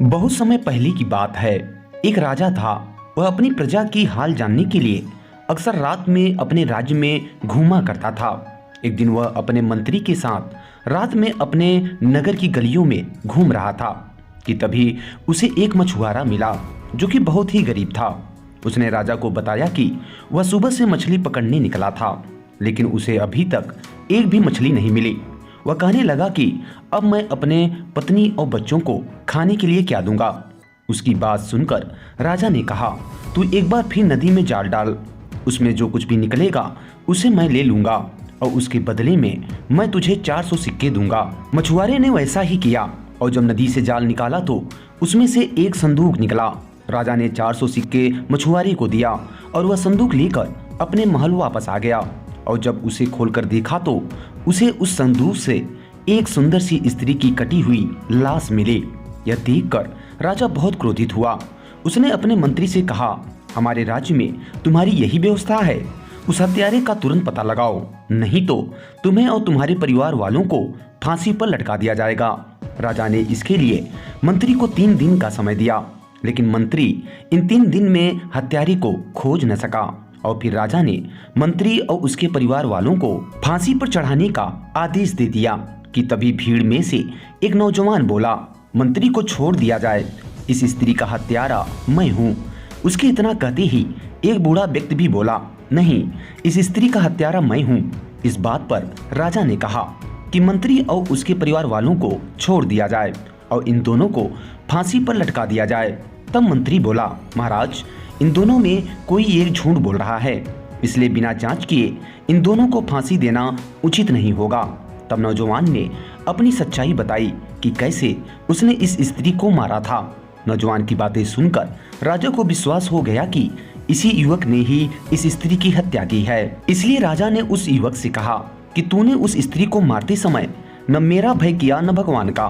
बहुत समय पहले की बात है। एक राजा था। वह अपनी प्रजा की हाल जानने के लिए अक्सर रात में अपने राज्य में घूमा करता था। एक दिन वह अपने मंत्री के साथ रात में अपने नगर की गलियों में घूम रहा था कि तभी उसे एक मछुआरा मिला जो कि बहुत ही गरीब था। उसने राजा को बताया कि वह सुबह से मछली पकड़ने निकला था, लेकिन उसे अभी तक एक भी मछली नहीं मिली। वह कहने लगा कि अब मैं अपने पत्नी और बच्चों को खाने के लिए क्या दूंगा। उसकी बात सुनकर राजा ने कहा, तू एक बार फिर नदी में जाल डाल, उसमें जो कुछ भी निकलेगा उसे मैं ले लूंगा और उसके बदले में मैं तुझे 400 सिक्के दूंगा। मछुआरे ने वैसा ही किया और जब नदी से जाल निकाला तो उसमें से एक संदूक निकला। राजा ने 400 सिक्के मछुआरे को दिया और वह संदूक लेकर अपने महल वापस आ गया। और जब उसे खोलकर देखा तो उसे उस संदूक से एक सुंदर सी स्त्री की कटी हुई लाश मिली। यह देखकर राजा बहुत क्रोधित हुआ। उसने अपने मंत्री से कहा, हमारे राज्य में तुम्हारी यही व्यवस्था है? उस हत्यारे का तुरंत पता लगाओ, नहीं तो तुम्हें और तुम्हारे परिवार वालों को फांसी पर लटका दिया जाएगा। राजा ने इसके लिए मंत्री को 3 दिन का समय दिया, लेकिन मंत्री इन 3 दिन में हत्यारे को खोज न सका। और फिर राजा ने मंत्री और उसके परिवार वालों को फांसी पर चढ़ाने का आदेश दे दिया कि तभी भीड़ में से एक नौजवान बोला, मंत्री को छोड़ दिया जाए, इस स्त्री का हत्यारा मैं हूँ। उसके इतना कहते ही एक बूढ़ा व्यक्ति भी बोला, नहीं, इस स्त्री का हत्यारा मैं हूँ। इस बात पर राजा ने कहा कि मंत्री और उसके परिवार वालों को छोड़ दिया जाए और इन दोनों को फांसी पर लटका दिया जाए। तब मंत्री बोला, महाराज, इन दोनों में कोई एक झूठ बोल रहा है, इसलिए बिना जांच किए इन दोनों को फांसी देना उचित नहीं होगा। तब नौजवान ने अपनी सच्चाई बताई कि कैसे उसने इस स्त्री को मारा था। नौजवान की बातें सुनकर राजा को विश्वास हो गया कि इसी युवक ने ही इस स्त्री की हत्या की है। इसलिए राजा ने उस युवक से कहा कि तूने उस स्त्री को मारते समय न मेरा भय किया न भगवान का,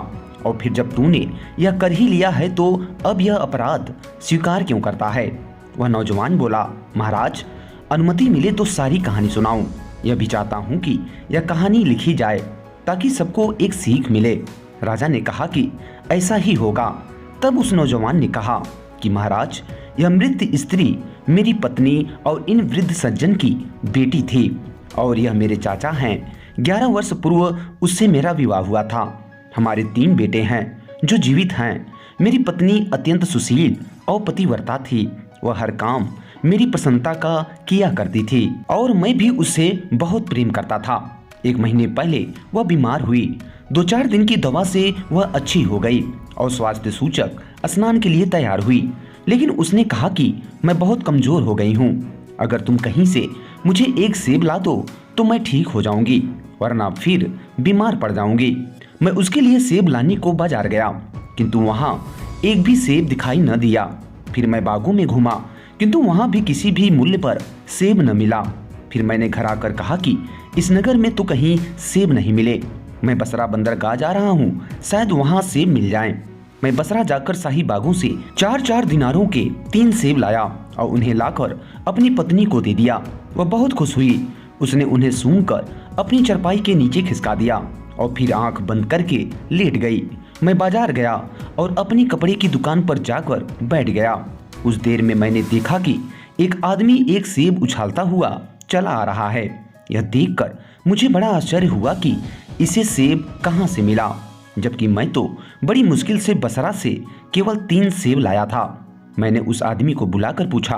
और फिर जब तूने यह कर ही लिया है तो अब यह अपराध स्वीकार क्यों करता है? वह नौजवान बोला, महाराज, अनुमति मिले तो सारी कहानी सुनाऊं। यह भी चाहता हूं कि यह कहानी लिखी जाए ताकि सबको एक सीख मिले। राजा ने कहा कि ऐसा ही होगा। तब उस नौजवान ने कहा कि महाराज, यह मृत स्त्री मेरी पत्नी और इन वृद्ध सज्जन की बेटी थी और यह मेरे चाचा हैं। 11 वर्ष पूर्व उससे मेरा विवाह हुआ था। हमारे 3 बेटे हैं जो जीवित हैं। मेरी पत्नी अत्यंत सुशील और पतिव्रता थी। वह हर काम मेरी प्रसन्नता का किया करती थी और मैं भी उससे बहुत प्रेम करता था। 1 महीने पहले वह बीमार हुई। 2-4 दिन की दवा से वह अच्छी हो गई और स्वास्थ्य सूचक स्नान के लिए तैयार हुई, लेकिन उसने कहा कि मैं बहुत कमजोर हो गई हूँ। अगर तुम कहीं से मुझे एक सेब ला दो तो मैं ठीक हो जाऊंगी, वरना फिर बीमार पड़ जाऊंगी। मैं उसके लिए सेब लाने को बाजार गया, किंतु वहाँ एक भी सेब दिखाई न दिया। फिर मैं बागों में घूमा, किंतु वहाँ भी किसी भी मूल्य पर सेब न मिला। फिर मैंने घर आकर कहा कि इस नगर में तो कहीं सेब नहीं मिले। मैं बसरा बंदरगाह जा रहा हूँ, शायद वहाँ सेब मिल जाएं। मैं बसरा जाकर शाही बागों से 4-4 दिनारों के 3 सेब लाया और उन्हें लाकर अपनी पत्नी को दे दिया। वह बहुत खुश हुई। उसने उन्हें सूंघकर अपनी चारपाई के नीचे खिसका दिया और फिर आंख बंद करके लेट गई। मैं बाजार गया और अपनी कपड़े की दुकान पर जाकर बैठ गया। उस देर में मैंने देखा कि एक आदमी एक सेब उछालता हुआ चला आ रहा है। यह देखकर मुझे बड़ा आश्चर्य हुआ कि इसे सेब कहाँ से मिला, जबकि मैं तो बड़ी मुश्किल से बसरा से केवल 3 सेब लाया था। मैंने उस आदमी को बुलाकर पूछा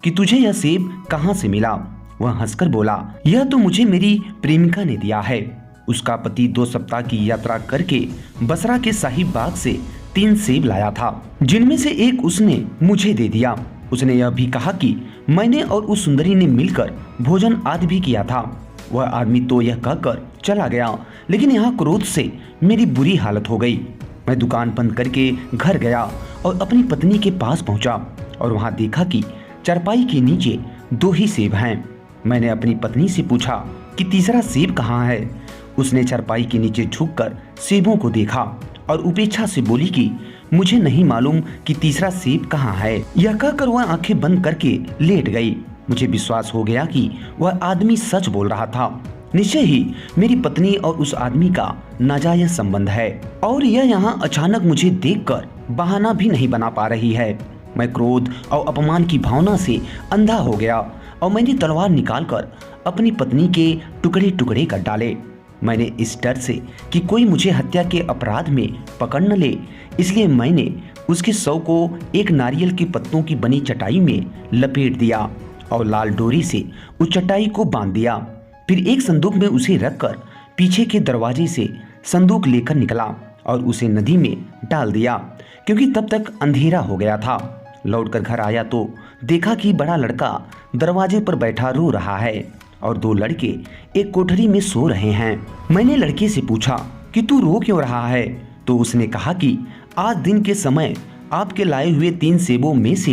कि तुझे यह सेब कहाँ से मिला? वह हंसकर बोला, यह तो मुझे मेरी प्रेमिका ने दिया है। उसका पति 2 सप्ताह की यात्रा करके बसरा के शाही बाग से 3 सेब लाया था, जिनमें से एक उसने मुझे दे दिया। उसने यह भी कहा कि मैंने और उस सुंदरी ने मिलकर भोजन आदि भी किया था। वह आदमी तो यह कहकर चला गया, लेकिन यहाँ क्रोध से मेरी बुरी हालत हो गई। मैं दुकान बंद करके घर गया और अपनी पत्नी के पास पहुंचा और वहां देखा कि चारपाई के नीचे 2 ही सेब हैं। मैंने अपनी पत्नी से पूछा कि तीसरा सेब कहाँ है? उसने चारपाई के नीचे झुककर सेबों को देखा और उपेक्षा से बोली कि मुझे नहीं मालूम कि तीसरा सेब कहाँ है। यह कहकर वह आंखें बंद करके लेट गई। मुझे विश्वास हो गया कि वह आदमी सच बोल रहा था। निश्चय ही मेरी पत्नी और उस आदमी का नाजायज संबंध है और यह यहाँ अचानक मुझे देखकर बहाना भी नहीं बना पा रही है। मैं क्रोध और अपमान की भावना से अंधा हो गया और मैंने तलवार निकालकर अपनी पत्नी के टुकड़े टुकड़े कर डाले। मैंने इस डर से कि कोई मुझे हत्या के अपराध में पकड़ न ले, इसलिए मैंने उसके शव को एक नारियल के पत्तों की बनी चटाई में लपेट दिया और लाल डोरी से उस चटाई को बांध दिया। फिर एक संदूक में उसे रखकर पीछे के दरवाजे से संदूक लेकर निकला और उसे नदी में डाल दिया, क्योंकि तब तक अंधेरा हो गया था। लौटकर घर आया तो देखा कि बड़ा लड़का दरवाजे पर बैठा रो रहा है और दो लड़के एक कोठरी में सो रहे हैं। मैंने लड़के से पूछा कि तू रो क्यों रहा है? तो उसने कहा कि आज दिन के समय आपके लाए हुए 3 सेबों में से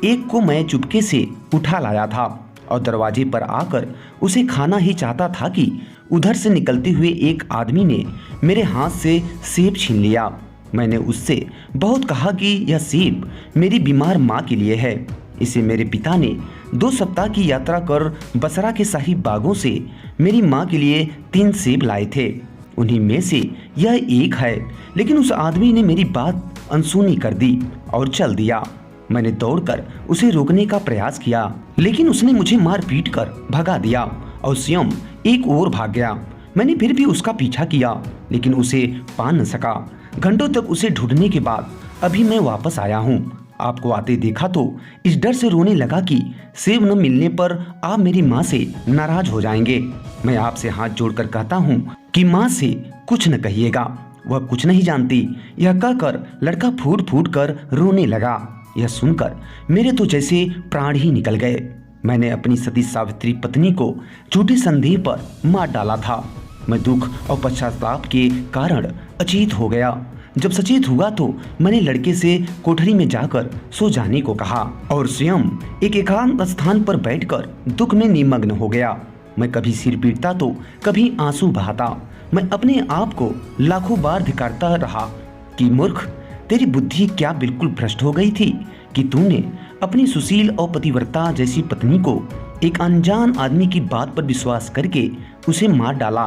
एक को मैं चुपके से उठा लाया था और दरवाजे पर आकर उसे खाना ही चाहता था कि उधर से निकलते हुए एक आदमी ने मेरे हाथ से सेब छीन लिया। मैंने उससे बहुत कहा कि यह सेब मेरी बीमार माँ के लिए है। इसे मेरे पिता ने 2 सप्ताह की यात्रा कर बसरा के शाही बागों से मेरी माँ के लिए 3 सेब लाए थे। उन्हीं में से यह एक है, लेकिन उस आदमी ने मेरी बात अनसुनी कर दी और चल दिया। मैंने दौड़कर उसे रोकने का प्रयास किया, लेकिन उसने मुझे मार पीट कर भगा दिया और स्वयं एक ओर भाग गया। मैंने फिर भी उसका पीछा किया, लेकिन उसे पा न सका। घंटों तक उसे ढूंढने के बाद अभी मैं वापस आया हूँ। आपको आते देखा तो इस डर से रोने लगा कि सेब न मिलने पर आप मेरी माँ से नाराज हो जाएंगे। मैं आपसे हाथ जोड़कर कहता हूँ कि माँ से कुछ न कहिएगा, वह कुछ नहीं जानती। यह कहकर लड़का फूट फूट कर रोने लगा। यह सुनकर मेरे तो जैसे प्राण ही निकल गए। मैंने अपनी सती सावित्री पत्नी को झूठे संदेह पर मार डाला था। मैं दुख और पश्चाताप के कारण अचेत हो गया। जब सचेत हुआ तो मैंने लड़के से कोठरी में जाकर सो जाने को कहा और स्वयं एक एकांत स्थान पर बैठकर दुख में निमग्न हो गया। मैं कभी सिर पीटता तो कभी आंसू बहाता। मैं अपने आप को लाखों बार धिक्कारता रहा कि मूर्ख, तेरी बुद्धि क्या बिल्कुल भ्रष्ट हो गई थी कि तूने अपनी सुशील और पतिव्रता जैसी पत्नी को एक अनजान आदमी की बात पर विश्वास करके उसे मार डाला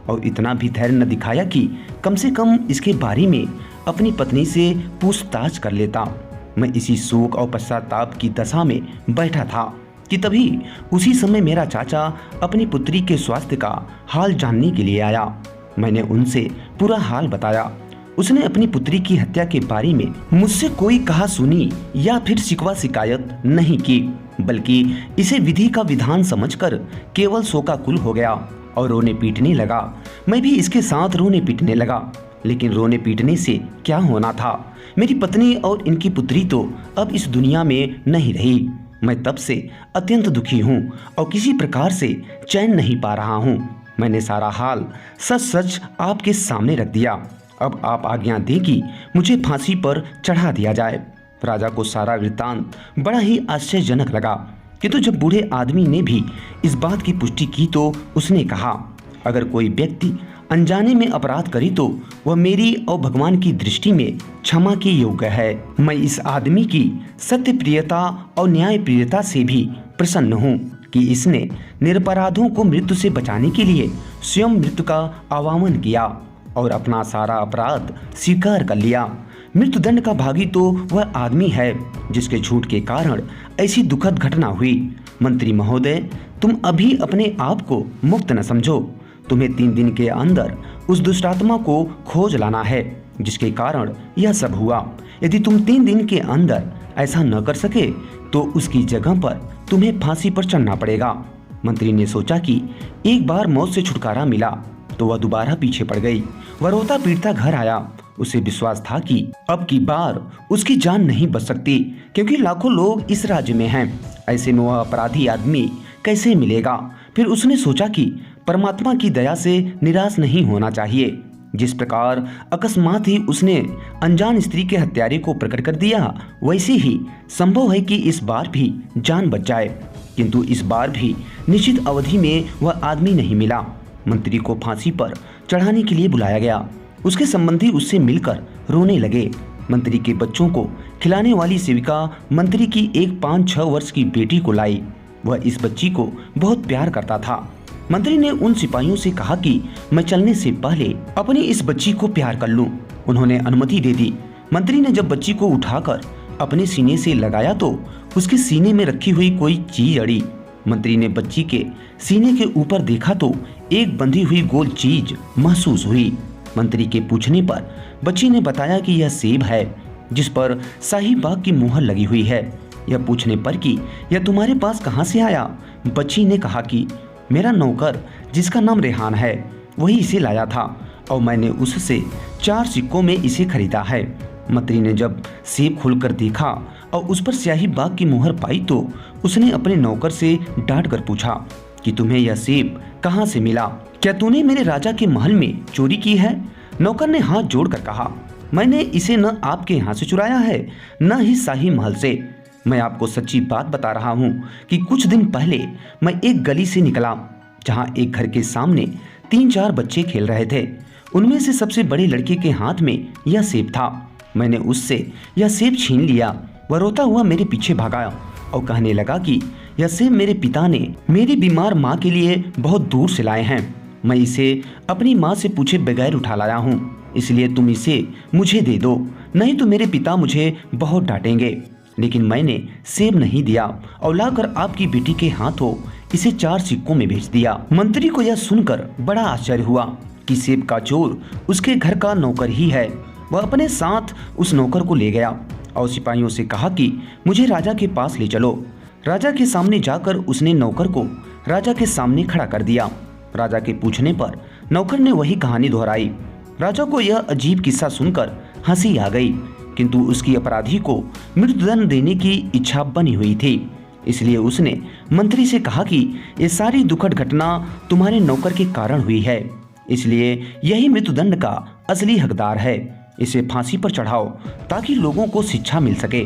और इतना भी धैर्य न दिखाया कि कम से कम इसके बारे में अपनी पत्नी से पूछताछ कर लेता। मैं इसी शोक और पश्चाताप की दशा में बैठा था कि तभी उसी समय मेरा चाचा अपनी पुत्री के स्वास्थ्य का हाल जानने के लिए आया। मैंने उनसे पूरा हाल बताया। उसने अपनी पुत्री की हत्या के बारे में मुझसे कोई कहा सुनी या फिर शिकवा शिकायत नहीं की, बल्कि इसे विधि का विधान समझकर केवल शोकाकुल हो गया और रोने पीटने लगा। मैं भी इसके साथ रोने पीटने लगा, लेकिन रोने पीटने से क्या होना था? मेरी पत्नी और इनकी पुत्री तो अब इस दुनिया में नहीं रही। मैं तब से अत्यंत दुखी हूँ और किसी प्रकार से चैन नहीं पा रहा हूँ। मैंने सारा हाल सच सच आपके सामने रख दिया। अब आप आज्ञा दें कि मुझे फांसी पर चढ़ा दिया जाए। राजा को सारा वृत्तांत बड़ा ही आश्चर्यजनक लगा, किंतु जब बूढ़े आदमी ने भी इस बात की पुष्टि की तो उसने कहा, अगर कोई व्यक्ति अनजाने में अपराध करे तो वह मेरी और भगवान की दृष्टि में क्षमा के योग्य है। मैं इस आदमी की सत्य प्रियता और न्याय प्रियता से भी प्रसन्न हूँ कि इसने निरपराधों को मृत्यु से बचाने के लिए स्वयं मृत्यु का आह्वान किया और अपना सारा अपराध स्वीकार कर लिया। मृत्युदंड का भागी तो वह आदमी है जिसके झूठ के कारण ऐसी दुखद घटना हुई। मंत्री महोदय, तुम अभी अपने आप को मुक्त न समझो। तुम्हें 3 दिन के अंदर उस दुष्टात्मा को खोज लाना है जिसके कारण यह सब हुआ। यदि तुम 3 दिन के अंदर ऐसा न कर सके तो उसकी जगह पर तुम्हें फांसी पर चढ़ना पड़ेगा। मंत्री ने सोचा कि एक बार मौत से छुटकारा मिला तो वह दोबारा पीछे पड़ गई। वह रोता पीटता घर आया। उसे विश्वास था कि अब की बार उसकी जान नहीं बच सकती, क्योंकि लाखों लोग इस राज्य में हैं। ऐसे में वह अपराधी आदमी कैसे मिलेगा? फिर उसने सोचा कि परमात्मा की दया से निराश नहीं होना चाहिए। जिस प्रकार अकस्मात ही उसने अनजान स्त्री के हत्यारे को प्रकट कर दिया, वैसे ही संभव है कि इस बार भी जान बच जाए। किंतु इस बार भी निश्चित अवधि में वह आदमी नहीं मिला। मंत्री को फांसी पर चढ़ाने के लिए बुलाया गया। उसके संबंधी उससे मिलकर रोने लगे। मंत्री के बच्चों को खिलाने वाली सेविका मंत्री की एक 5-6 वर्ष की बेटी को लाई। वह इस बच्ची को बहुत प्यार करता था। मंत्री ने उन सिपाहियों से कहा कि मैं चलने से पहले अपनी इस बच्ची को प्यार कर लूं। उन्होंने अनुमति दे दी। मंत्री ने जब बच्ची को उठाकर अपने सीने से लगाया तो उसके सीने में रखी हुई कोई चीज अड़ी। मंत्री ने बच्ची के सीने के ऊपर देखा तो एक बंधी हुई गोल चीज महसूस हुई। मंत्री के पूछने पर बच्ची ने बताया कि यह सेब है जिस पर शाही बाग की मुहर लगी हुई है। यह पूछने पर कि यह तुम्हारे पास कहां से आया, बच्ची ने कहा कि मेरा नौकर जिसका नाम रेहान है वही इसे लाया था और मैंने उससे 4 सिक्कों में इसे खरीदा है। मंत्री ने जब सेब खोलकर देखा और उस पर स्याही बाग की मुहर पाई तो उसने अपने नौकर से डांट कर पूछा कि तुम्हें यह सेब कहां से मिला, क्या तूने मेरे राजा के महल में चोरी की है? नौकर ने हाथ जोड़कर कहा, मैंने इसे न आपके यहाँ से चुराया है न ही शाही महल से। मैं आपको सच्ची बात बता रहा हूँ कि कुछ दिन पहले मैं एक गली से निकला जहाँ एक घर के सामने 3-4 बच्चे खेल रहे थे। उनमें से सबसे बड़े लड़के के हाथ में यह सेब था। मैंने उससे यह सेब छीन लिया। वह रोता हुआ मेरे पीछे भागा और कहने लगा कि यह सेब मेरे पिता ने मेरी बीमार माँ के लिए बहुत दूर से लाए हैं। मैं इसे अपनी माँ से पूछे बगैर उठा लाया हूँ, इसलिए तुम इसे मुझे दे दो, नहीं तो मेरे पिता मुझे बहुत डांटेंगे। लेकिन मैंने सेब नहीं दिया और लाकर आपकी बेटी के हाथों इसे 4 सिक्कों में भेज दिया। मंत्री को यह सुनकर बड़ा आश्चर्य हुआ कि सेब का चोर उसके घर का नौकर ही है। वह अपने साथ उस नौकर को ले गया और सिपाहियों से कहा कि मुझे राजा के पास ले चलो। राजा के सामने जाकर उसने नौकर को राजा के सामने खड़ा कर दिया। राजा के पूछने पर नौकर ने वही कहानी दोहराई। राजा को यह अजीब किस्सा सुनकर हंसी आ गई, किंतु उसकी अपराधी को मृत्युदंड देने की इच्छा बनी हुई थी। इसलिए उसने मंत्री से कहा कि ये सारी दुखद घटना तुम्हारे नौकर के कारण हुई है, इसलिए यही मृत्युदंड का असली हकदार है। इसे फांसी पर चढ़ाओ ताकि लोगों को शिक्षा मिल सके।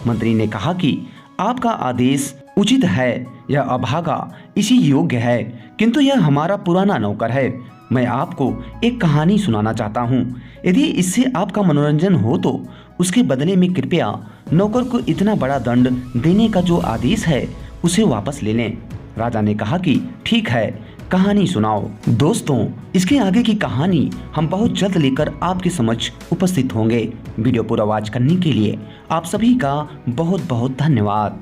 मंत्री ने कहा कि आपका आदेश उचित है, यह अभागा इसी योग्य है, किंतु यह हमारा पुराना नौकर है। मैं आपको एक कहानी सुनाना चाहता हूँ। यदि इससे आपका मनोरंजन हो तो उसके बदले में कृपया नौकर को इतना बड़ा दंड देने का जो आदेश है उसे वापस ले लें। राजा ने कहा कि ठीक है, कहानी सुनाओ। दोस्तों, इसके आगे की कहानी हम बहुत जल्द लेकर आपके समक्ष उपस्थित होंगे। वीडियो पूरा वॉच करने के लिए आप सभी का बहुत बहुत धन्यवाद।